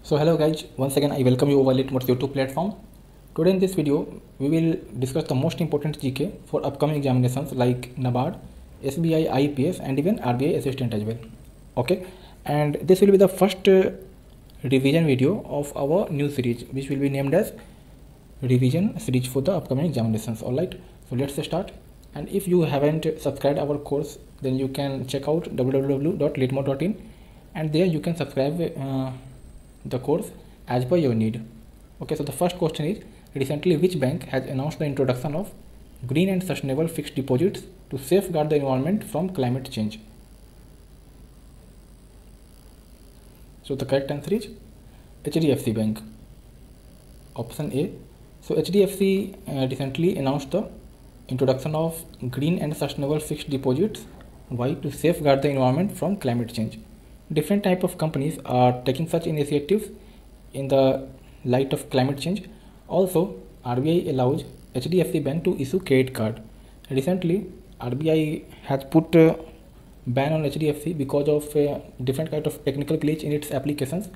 So hello guys, once again I welcome you over Litmos YouTube platform. Today in this video we will discuss the most important GK for upcoming examinations like NABARD, SBI IPS and even RBI assistant as well. Okay, and this will be the first revision video of our new series which will be named as revision series for the upcoming examinations. Alright, so let's start. And if you haven't subscribed our course, then you can check out www.litmos.in and there you can subscribe the course as per your need. Okay, so the first question is, recently which bank has announced the introduction of green and sustainable fixed deposits to safeguard the environment from climate change? So the correct answer is HDFC Bank, option A. So HDFC recently announced the introduction of green and sustainable fixed deposits. Why? To safeguard the environment from climate change. Different type of companies are taking such initiatives in the light of climate change. Also, RBI allows HDFC Bank to issue credit card. Recently, RBI has put a ban on HDFC because of different kind of technical glitch in its applications.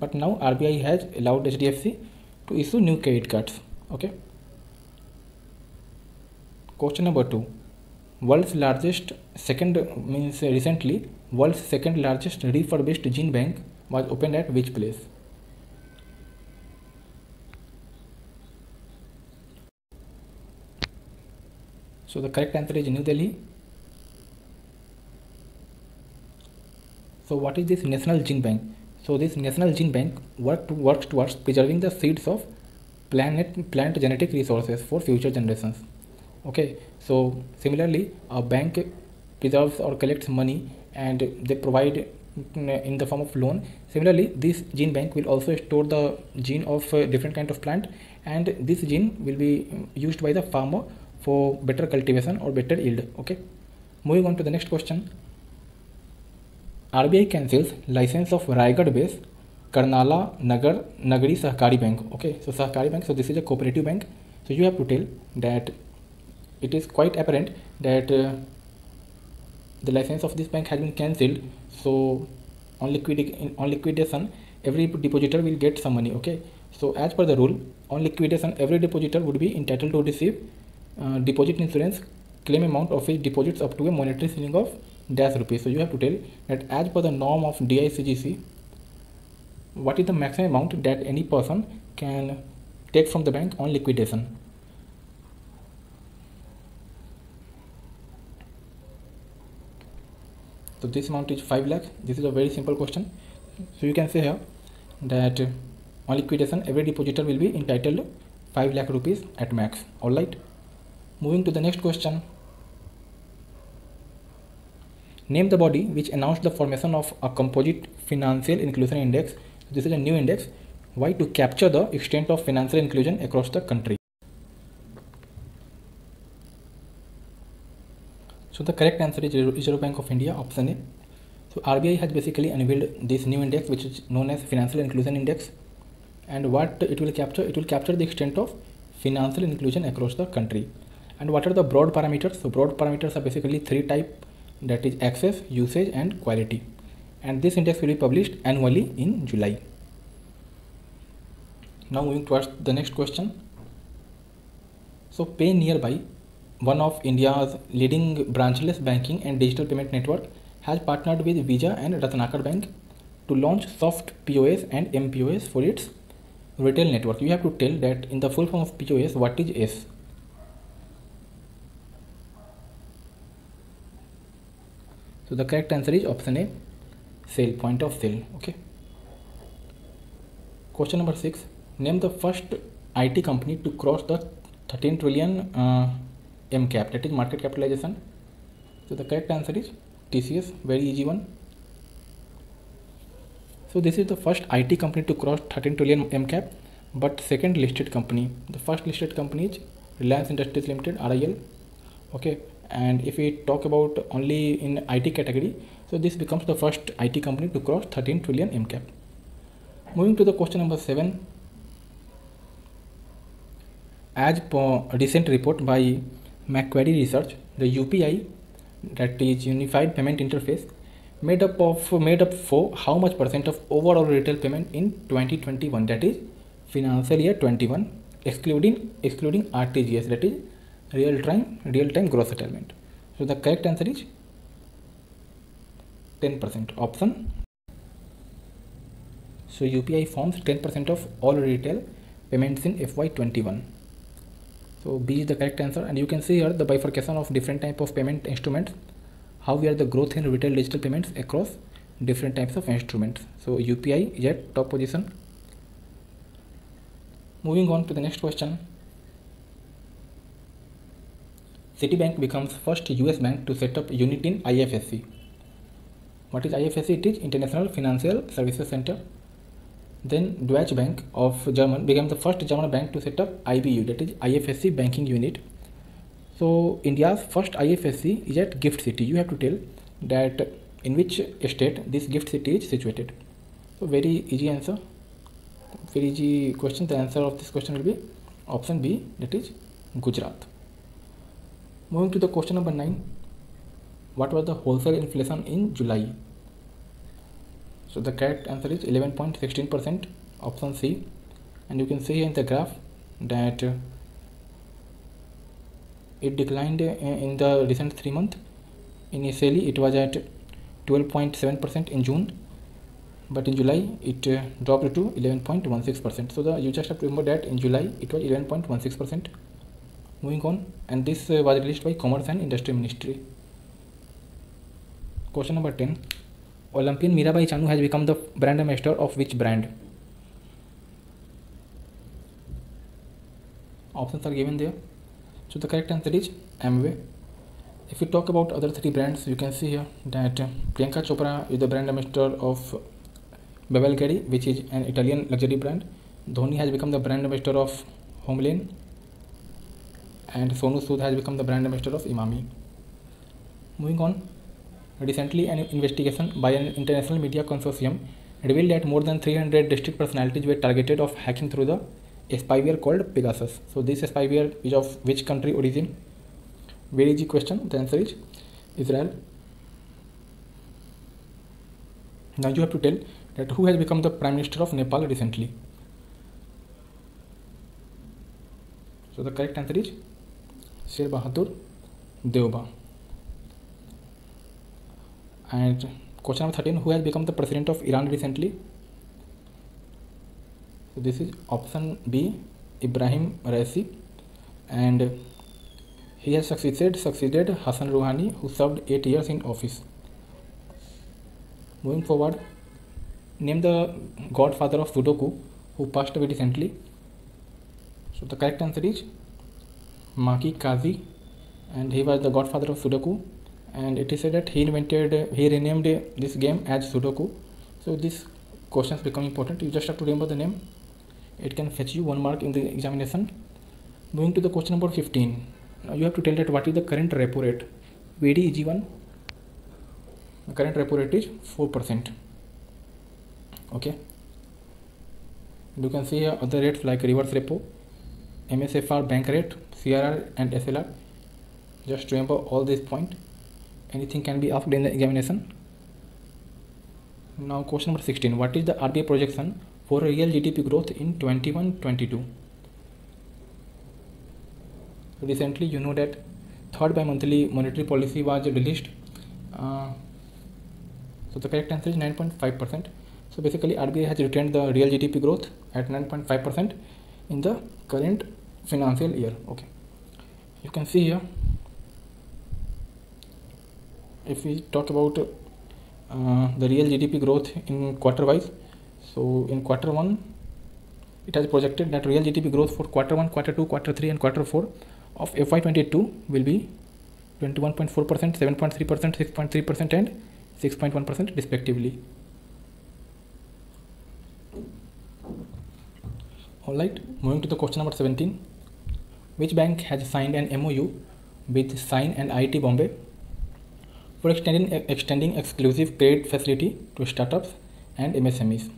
But now RBI has allowed HDFC to issue new credit cards. Okay. Question number 2. World's largest recently world's second largest refurbished gene bank was opened at which place? So the correct answer is New Delhi. So what is this National Gene Bank? So this National Gene Bank works towards preserving the seeds of plant genetic resources for future generations. Okay, so similarly a bank preserves or collects money and they provide in the form of loan. Similarly, this gene bank will also store the gene of different kind of plant, and this gene will be used by the farmer for better cultivation or better yield. Okay, moving on to the next question. RBI cancels license of Raigad based Karnala Nagari Sahkari Bank. Okay, so Sahkari Bank, so this is a cooperative bank. So you have to tell that it is quite apparent that the license of this bank has been cancelled. So on liquidation, every depositor will get some money. Okay, so as per the rule, on liquidation, every depositor would be entitled to receive deposit insurance claim amount of his deposits up to a monetary ceiling of ₹. So you have to tell that as per the norm of DICGC, what is the maximum amount that any person can take from the bank on liquidation. So this amount is 5 lakh. This is a very simple question. So you can say here that on liquidation every depositor will be entitled 5 lakh rupees at max. Alright. Moving to the next question. Name the body which announced the formation of a composite financial inclusion index. This is a new index. Why? To capture the extent of financial inclusion across the country. So the correct answer is Reserve Bank of India, option A. So RBI has basically unveiled this new index which is known as Financial Inclusion Index, and what it will capture? It will capture the extent of financial inclusion across the country. And what are the broad parameters? So broad parameters are basically 3 types, that is access, usage and quality. And this index will be published annually in July. Now moving towards the next question. So Pay Nearby, one of India's leading branchless banking and digital payment network, has partnered with Visa and Ratnakar Bank to launch soft POS and MPOS for its retail network. You have to tell that in the full form of POS, what is S? So the correct answer is option A, sale, point of sale. Okay. Question number 6. Name the first IT company to cross the 13 trillion MCAP, that is market capitalization. So the correct answer is TCS, very easy one. So this is the first IT company to cross 13 trillion MCAP, but second listed company. The first listed company is Reliance Industries Limited, RIL. Okay, and if we talk about only in IT category, so this becomes the first IT company to cross 13 trillion MCAP. Moving to the question number 7. As per a recent report by Macquarie Research, the UPI, that is Unified Payment Interface, made up for how much percent of overall retail payment in 2021, that is financial year 21, excluding RTGS, that is real time gross settlement. So the correct answer is 10%, option. So UPI forms 10% of all retail payments in FY21. So B is the correct answer, and you can see here the bifurcation of different type of payment instruments, how we are the growth in retail digital payments across different types of instruments. So UPI is at top position. Moving on to the next question. Citibank becomes first US bank to set up unit in IFSC. What is IFSC? It is International Financial Services Center. Then Deutsche Bank of Germany became the first German bank to set up IBU, that is IFSC banking unit. So India's first IFSC is at Gift City. You have to tell that in which state this Gift City is situated. So very easy answer, very easy question. The answer of this question will be option B, that is Gujarat. Moving to the question number 9. What was the wholesale inflation in July? So the correct answer is 11.16%, option C. And you can see in the graph that it declined in the recent 3 months. Initially it was at 12.7% in June, but in July it dropped to 11.16%. So you just have to remember that in July it was 11.16%. Moving on, and this was released by Commerce and Industry Ministry. Question number 10. Olympian Mirabai Chanu has become the brand ambassador of which brand? Options are given there. So the correct answer is Amway. If we talk about other 3 brands, you can see here that Priyanka Chopra is the brand ambassador of Bevelgadi, which is an Italian luxury brand. Dhoni has become the brand ambassador of Homelane, and Sonu Sood has become the brand ambassador of Imami. Moving on, recently an investigation by an international media consortium revealed that more than 300 district personalities were targeted of hacking through the spyware called Pegasus. So this spyware is of which country origin? Very easy question. The answer is Israel. Now you have to tell that who has become the Prime Minister of Nepal recently. So the correct answer is Sher Bahadur Deuba. And question number 13. Who has become the President of Iran recently? So this is option B, Ibrahim Raisi, and he has succeeded Hassan Rouhani, who served 8 years in office. Moving forward, name the godfather of Sudoku who passed away recently. So the correct answer is Maki Kazi, and he was the godfather of Sudoku, and it is said that he renamed this game as Sudoku. So this questions become important. You just have to remember the name. It can fetch you 1 mark in the examination. Moving to the question number 15. Now you have to tell that what is the current repo rate. Very easy one. The current repo rate is 4%. Okay. You can see here other rates like reverse repo, MSFR bank rate, CRR and SLR. Just remember all these points. Anything can be asked in the examination. Now question number 16. What is the RBI projection for real GDP growth in 21-22? Recently you know that third bi-monthly monetary policy was released. So the correct answer is 9.5%. So basically RBI has retained the real GDP growth at 9.5% in the current financial year. Okay, you can see here, if we talk about the real GDP growth in quarter wise, so in quarter 1 it has projected that real GDP growth for quarter 1, quarter 2, quarter 3 and quarter 4 of FY22 will be 21.4%, 7.3%, 6.3% and 6.1% respectively. Alright, moving to the question number 17. Which bank has signed an MOU with Sign and IIT Bombay for extending exclusive credit facility to startups and MSMEs?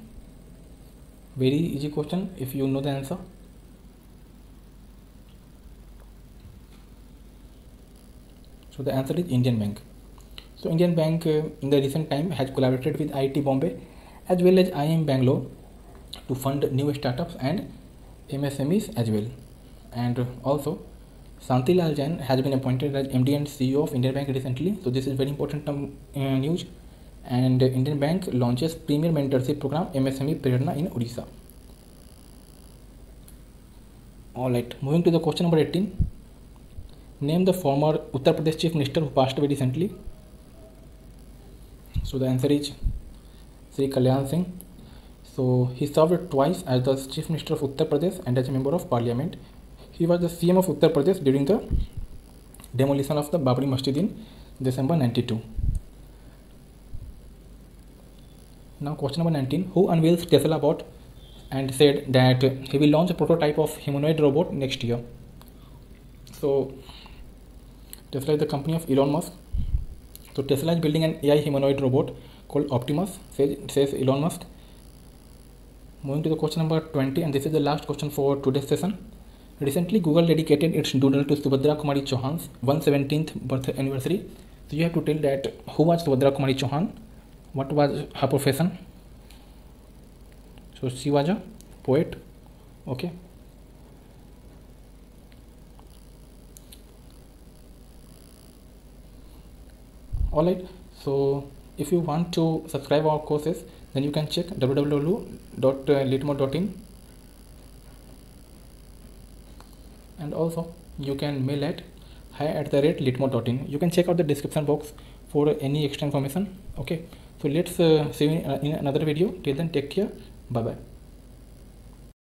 Very easy question if you know the answer. So the answer is Indian Bank. So Indian Bank in the recent time has collaborated with IIT Bombay as well as IIM Bangalore to fund new startups and MSMEs as well. And also Shanti Lal Jain has been appointed as MD and CEO of Indian Bank recently. So this is very important news. And Indian Bank launches Premier Mentorship Program MSME Prerna in Odisha. Alright, moving to the question number 18. Name the former Uttar Pradesh Chief Minister who passed away recently. So the answer is Sri Kalyan Singh. So he served twice as the Chief Minister of Uttar Pradesh and as a Member of Parliament. He was the CM of Uttar Pradesh during the demolition of the Babri Masjid in December 92. Now question number 19. Who unveils Tesla bot and said that he will launch a prototype of humanoid robot next year? So Tesla is the company of Elon Musk. So Tesla is building an AI humanoid robot called Optimus, says Elon Musk. Moving to the question number 20, and this is the last question for today's session. Recently, Google dedicated its doodle to Subhadra Kumari Chauhan's 117th birth anniversary. So you have to tell that who was Subhadra Kumari Chauhan, what was her profession. So she was a poet. Okay. Alright, so if you want to subscribe our courses, then you can check www.litmore.in, and also you can mail at hi@litmore.in. You can check out the description box for any extra information. Okay, so let's see you in another video. Till then, take care. Bye bye.